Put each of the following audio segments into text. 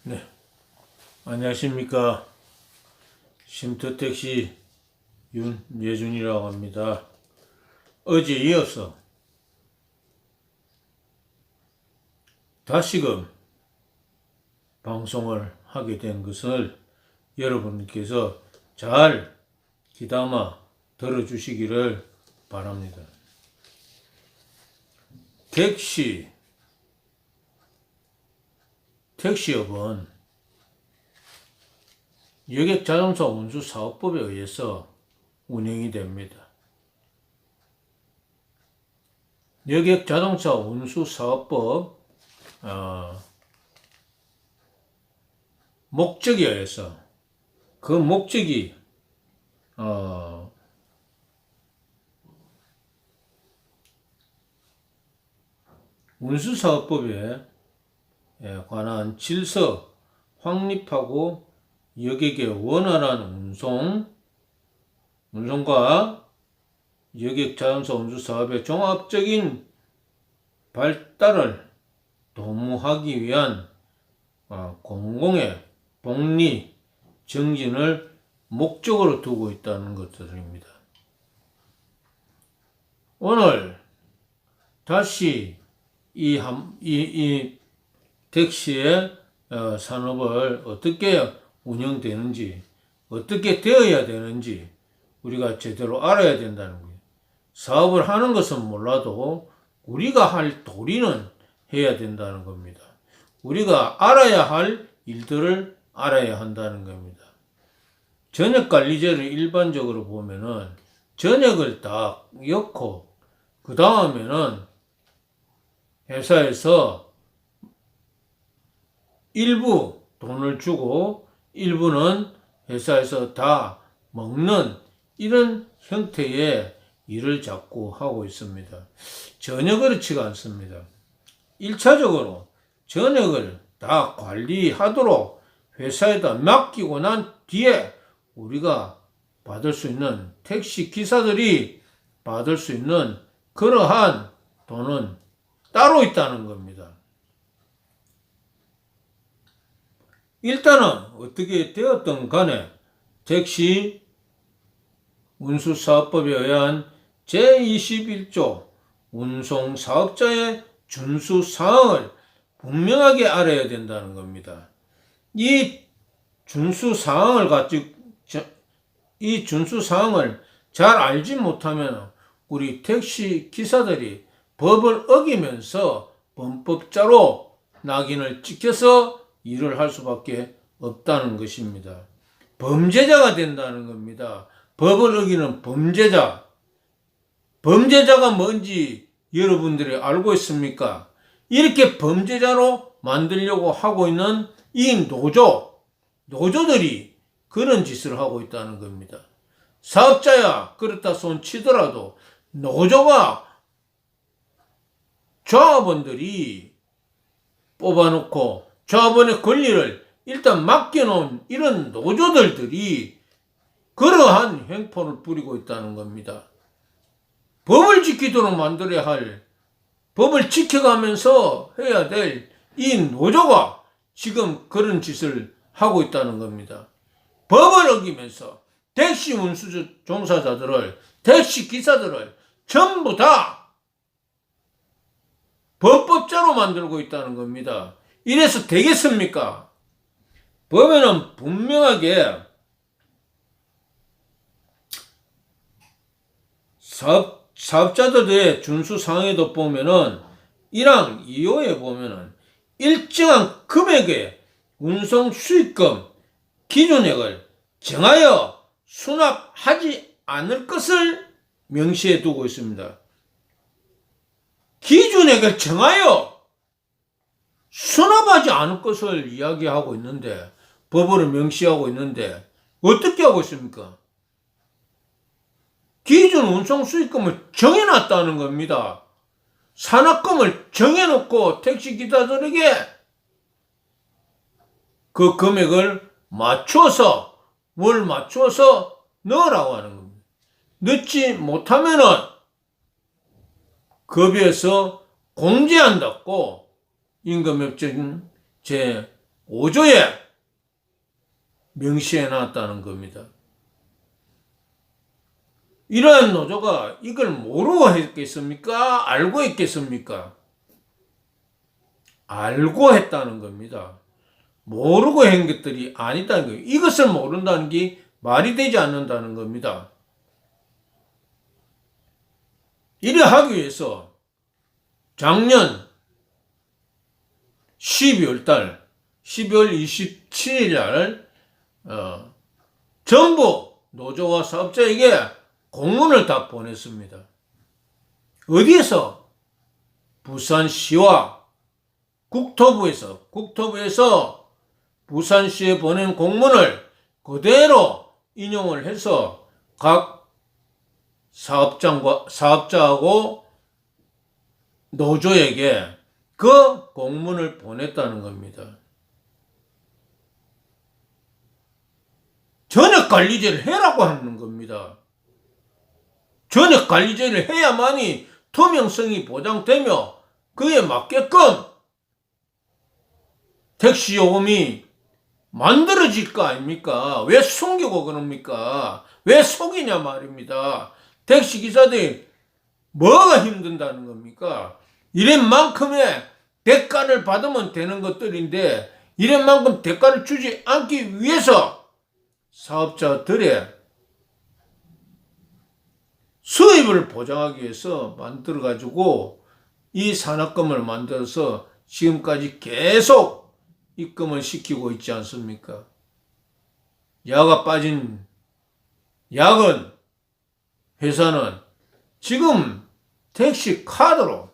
네, 안녕하십니까. 쉼터택시 윤예준이라고 합니다. 어제 이어서 다시금 방송을 하게 된 것을 여러분께서 잘 귀담아 들어주시기를 바랍니다. 택시업은 여객자동차 운수사업법에 의해서 운영이 됩니다. 여객자동차 운수사업법 목적에 의해서 그 목적이 운수사업법에 관한 질서 확립하고 여객의 원활한 운송과 여객자동차 운수사업의 종합적인 발달을 도모하기 위한 공공의 복리 정진을 목적으로 두고 있다는 것들입니다. 오늘 다시 이 택시의 산업을 어떻게 운영되는지, 어떻게 되어야 되는지 우리가 제대로 알아야 된다는 거예요. 사업을 하는 것은 몰라도 우리가 할 도리는 해야 된다는 겁니다. 우리가 알아야 할 일들을 알아야 한다는 겁니다. 전역관리제를 일반적으로 보면은 전역을 딱 엮고 그 다음에는 회사에서 일부 돈을 주고 일부는 회사에서 다 먹는 이런 형태의 일을 자꾸 하고 있습니다. 전혀 그렇지가 않습니다. 1차적으로 전역을 다 관리하도록 회사에다 맡기고 난 뒤에 우리가 받을 수 있는 택시 기사들이 받을 수 있는 그러한 돈은 따로 있다는 겁니다. 일단은 어떻게 되었든 간에 택시 운수사업법에 의한 제21조 운송사업자의 준수사항을 분명하게 알아야 된다는 겁니다. 이 준수사항을 잘 알지 못하면 우리 택시 기사들이 법을 어기면서 범법자로 낙인을 찍혀서 일을 할 수밖에 없다는 것입니다. 범죄자가 된다는 겁니다. 법을 어기는 범죄자. 범죄자가 뭔지 여러분들이 알고 있습니까? 이렇게 범죄자로 만들려고 하고 있는 이 노조들이 그런 짓을 하고 있다는 겁니다. 사업자야 그렇다 손 치더라도 노조가 조합원들이 뽑아놓고 조합원의 권리를 일단 맡겨놓은 이런 노조들이 그러한 행포를 부리고 있다는 겁니다. 법을 지키도록 만들어야 할, 법을 지켜가면서 해야 될 이 노조가 지금 그런 짓을 하고 있다는 겁니다. 법을 어기면서 택시 운수 종사자들을, 택시 기사들을 전부 다 범법자로 만들고 있다는 겁니다. 이래서 되겠습니까? 법에는 분명하게 사업자들의 준수사항에도 보면은 1항 2호에 보면은 일정한 금액의 운송 수익금 기준액을 정하여 수납하지 않을 것을 명시해 두고 있습니다. 기준액을 정하여 수납하지 않을 것을 이야기하고 있는데, 법으로 명시하고 있는데 어떻게 하고 있습니까? 기준 운송 수익금을 정해놨다는 겁니다. 산악금을 정해놓고 택시기사들에게 그 금액을 맞춰서 월 맞춰서 넣으라고 하는 겁니다. 넣지 못하면은 법에서 공제한다고 임금협정 제 5조에 명시해 놨다는 겁니다. 이러한 노조가 이걸 모르고 했겠습니까? 알고 했겠습니까? 알고 했다는 겁니다. 모르고 한 것들이 아니다는 거예요. 이것을 모른다는 게 말이 되지 않는다는 겁니다. 이래 하기 위해서 작년 12월 27일 날 전부 노조와 사업자에게 공문을 다 보냈습니다. 어디에서? 부산시와 국토부에서 부산시에 보낸 공문을 그대로 인용을 해서 각 사업자하고 노조에게 그 공문을 보냈다는 겁니다. 전액관리제를 해라고 하는 겁니다. 전액관리제를 해야만이 투명성이 보장되며 그에 맞게끔 택시 요금이 만들어질 거 아닙니까? 왜 숨기고 그럽니까? 왜 속이냐 말입니다. 택시기사들이 뭐가 힘든다는 겁니까? 이랜만큼의 대가를 받으면 되는 것들인데 이랜만큼 대가를 주지 않기 위해서 사업자들의 수입을 보장하기 위해서 만들어가지고 이 산학금을 만들어서 지금까지 계속 입금을 시키고 있지 않습니까? 야가 빠진 야근 회사는 지금 택시 카드로,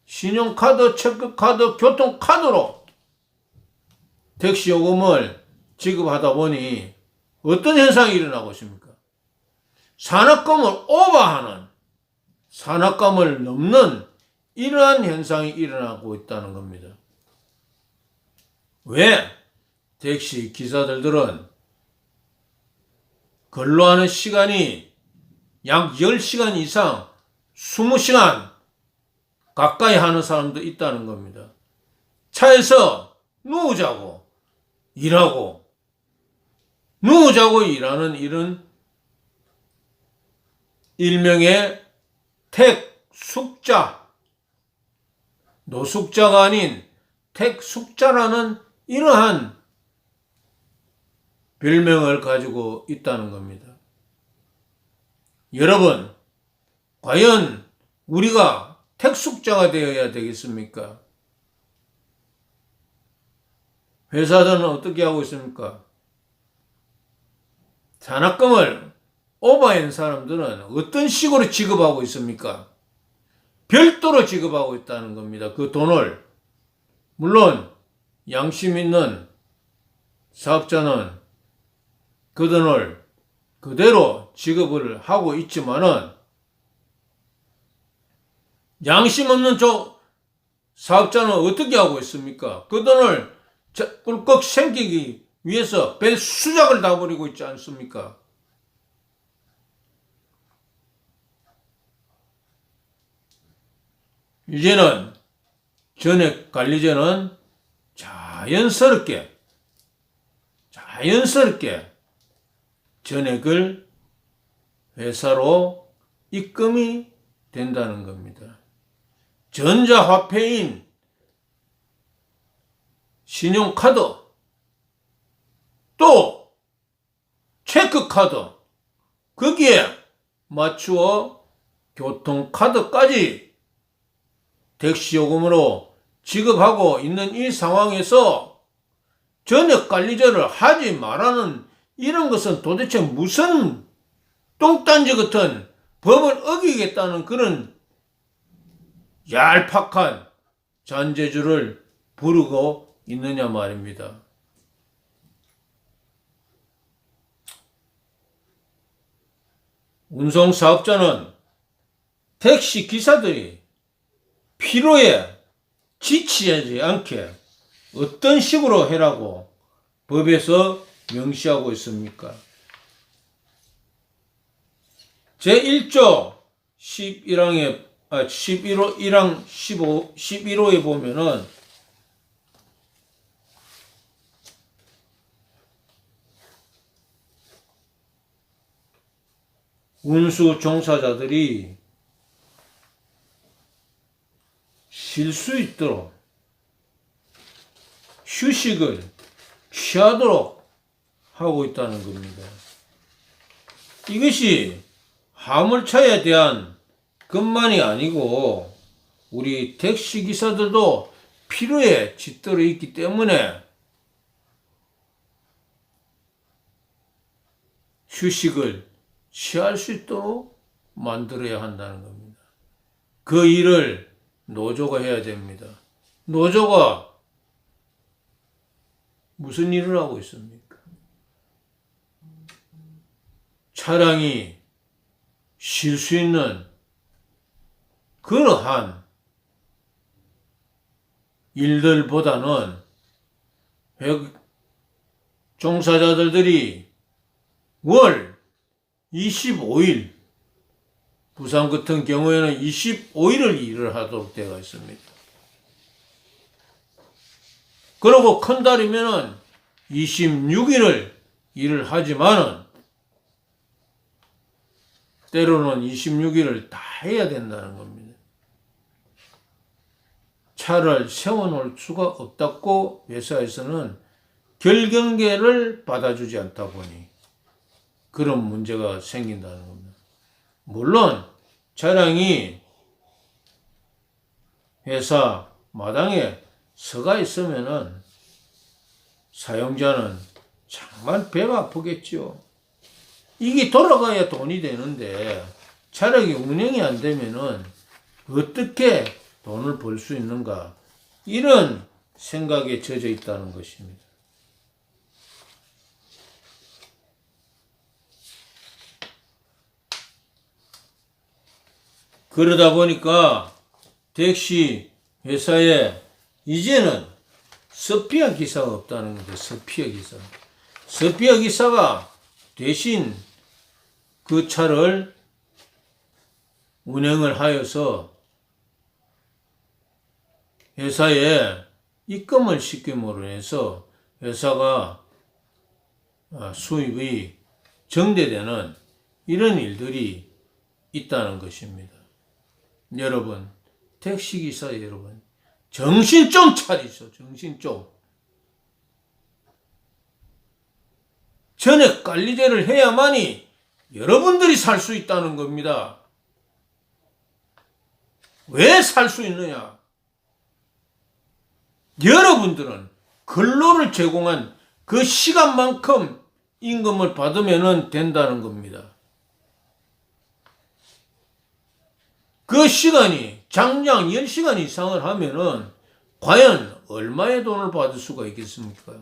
신용카드, 체크카드, 교통카드로 택시 요금을 지급하다 보니 어떤 현상이 일어나고 있습니까? 산학금을 오버하는, 산학금을 넘는 이러한 현상이 일어나고 있다는 겁니다. 왜? 택시 기사들은 근로하는 시간이 약 10시간 이상 20시간 가까이 하는 사람도 있다는 겁니다. 차에서 누우자고 일하고 누우자고 일하는 일은 일명의 택숙자, 노숙자가 아닌 택숙자라는 이러한 별명을 가지고 있다는 겁니다. 여러분, 과연 우리가 택숙자가 되어야 되겠습니까? 회사들은 어떻게 하고 있습니까? 산학금을 오버한 사람들은 어떤 식으로 지급하고 있습니까? 별도로 지급하고 있다는 겁니다. 그 돈을. 물론 양심 있는 사업자는 그 돈을 그대로 지급을 하고 있지만은 양심 없는 사업자는 어떻게 하고 있습니까? 그 돈을 꿀꺽 생기기 위해서 별 수작을 다 벌이고 있지 않습니까? 이제는 전액관리제는 자연스럽게 전액을 회사로 입금이 된다는 겁니다. 전자화폐인 신용카드 또 체크카드 거기에 맞추어 교통카드까지 택시요금으로 지급하고 있는 이 상황에서 전액관리제를 하지 말라는 이런 것은 도대체 무슨 똥단지 같은 법을 어기겠다는 그런 얄팍한 잔재주를 부르고 있느냐 말입니다. 운송사업자는 택시 기사들이 피로에 지치지 않게 어떤 식으로 해라고 법에서 명시하고 있습니까? 제1조 11항에 1항 11호에 보면은 운수 종사자들이 쉴 수 있도록 휴식을 취하도록 하고 있다는 겁니다. 이것이 화물차에 대한 것만이 아니고 우리 택시기사들도 필요에 짙들어 있기 때문에 휴식을 취할 수 있도록 만들어야 한다는 겁니다. 그 일을 노조가 해야 됩니다. 노조가 무슨 일을 하고 있습니까? 차량이 쉴 수 있는 그러한 일들보다는 종사자들이 월 25일, 부산 같은 경우에는 25일을 일을 하도록 되어 있습니다. 그리고 큰 달이면은 26일을 일을 하지만은 때로는 26일을 다 해야 된다는 겁니다. 차를 세워놓을 수가 없다고 회사에서는 결경계를 받아주지 않다 보니 그런 문제가 생긴다는 겁니다. 물론 차량이 회사 마당에 서가 있으면은 사용자는 정말 배가 아프겠죠. 이게 돌아가야 돈이 되는데 차량이 운행이 안 되면은 어떻게 돈을 벌 수 있는가, 이런 생각에 젖어 있다는 것입니다. 그러다 보니까 택시 회사에 이제는 서피아 기사가 없다는 거죠. 서피아 기사. 서피아 기사가 대신 그 차를 운행을 하여서 회사에 입금을 시킴으로 해서 회사가 수입이 정대되는 이런 일들이 있다는 것입니다. 여러분, 택시기사 여러분, 정신 좀 차리소. 정신 좀. 전액 관리제를 해야만이 여러분들이 살 수 있다는 겁니다. 왜 살 수 있느냐? 여러분들은 근로를 제공한 그 시간만큼 임금을 받으면 된다는 겁니다. 그 시간이 장장 10시간 이상을 하면은 과연 얼마의 돈을 받을 수가 있겠습니까?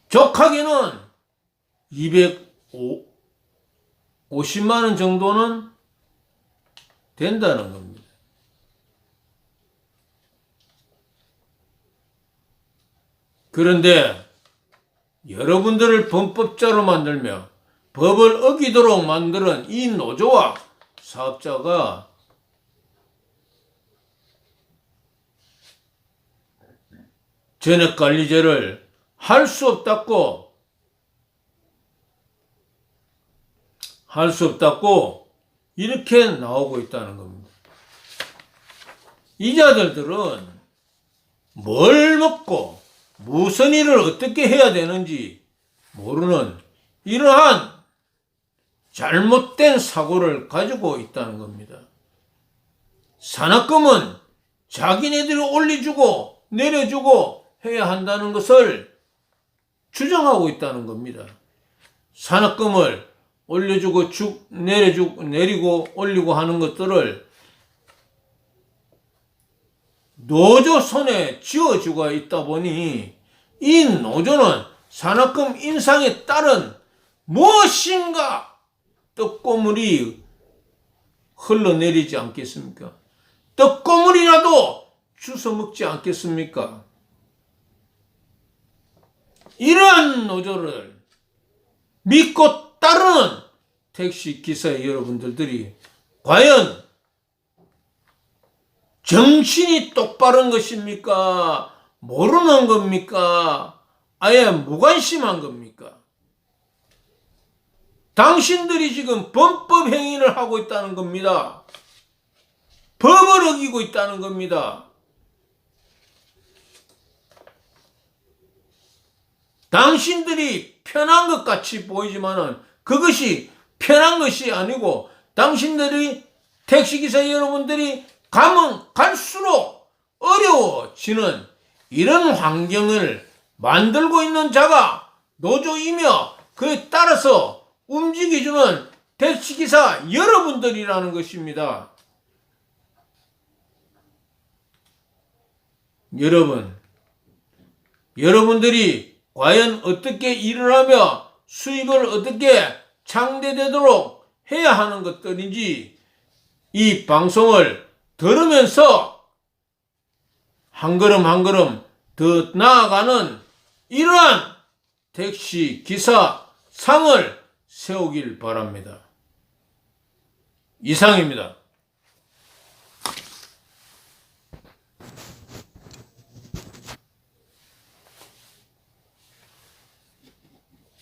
적하게는 250만 원 정도는 된다는 겁니다. 그런데 여러분들을 범법자로 만들며 법을 어기도록 만드는 이 노조와 사업자가 전액관리제를 할 수 없다고 이렇게 나오고 있다는 겁니다. 이 자들들은 뭘 먹고 무슨 일을 어떻게 해야 되는지 모르는 이러한 잘못된 사고를 가지고 있다는 겁니다. 산학금은 자기네들이 올려주고 내려주고 해야 한다는 것을 주장하고 있다는 겁니다. 산학금을 올려주고 내리고 올리고 하는 것들을 노조 손에 쥐어주고 있다 보니 이 노조는 산학금 인상에 따른 무엇인가 떡고물이 흘러내리지 않겠습니까? 떡고물이라도 주워 먹지 않겠습니까? 이러한 노조를 믿고 따르는 택시 기사 여러분들이 과연 정신이 똑바른 것입니까? 모르는 겁니까? 아예 무관심한 겁니까? 당신들이 지금 범법 행위를 하고 있다는 겁니다. 법을 어기고 있다는 겁니다. 당신들이 편한 것 같이 보이지만은 그것이 편한 것이 아니고 당신들이 택시기사 여러분들이 가면 갈수록 어려워지는 이런 환경을 만들고 있는 자가 노조이며 그에 따라서 움직여주는 택시기사 여러분들이라는 것입니다. 여러분들이 과연 어떻게 일을 하며 수입을 어떻게 창대되도록 해야 하는 것들인지 이 방송을 들으면서 한 걸음 한 걸음 더 나아가는 이러한 택시 기사 상을 세우길 바랍니다. 이상입니다.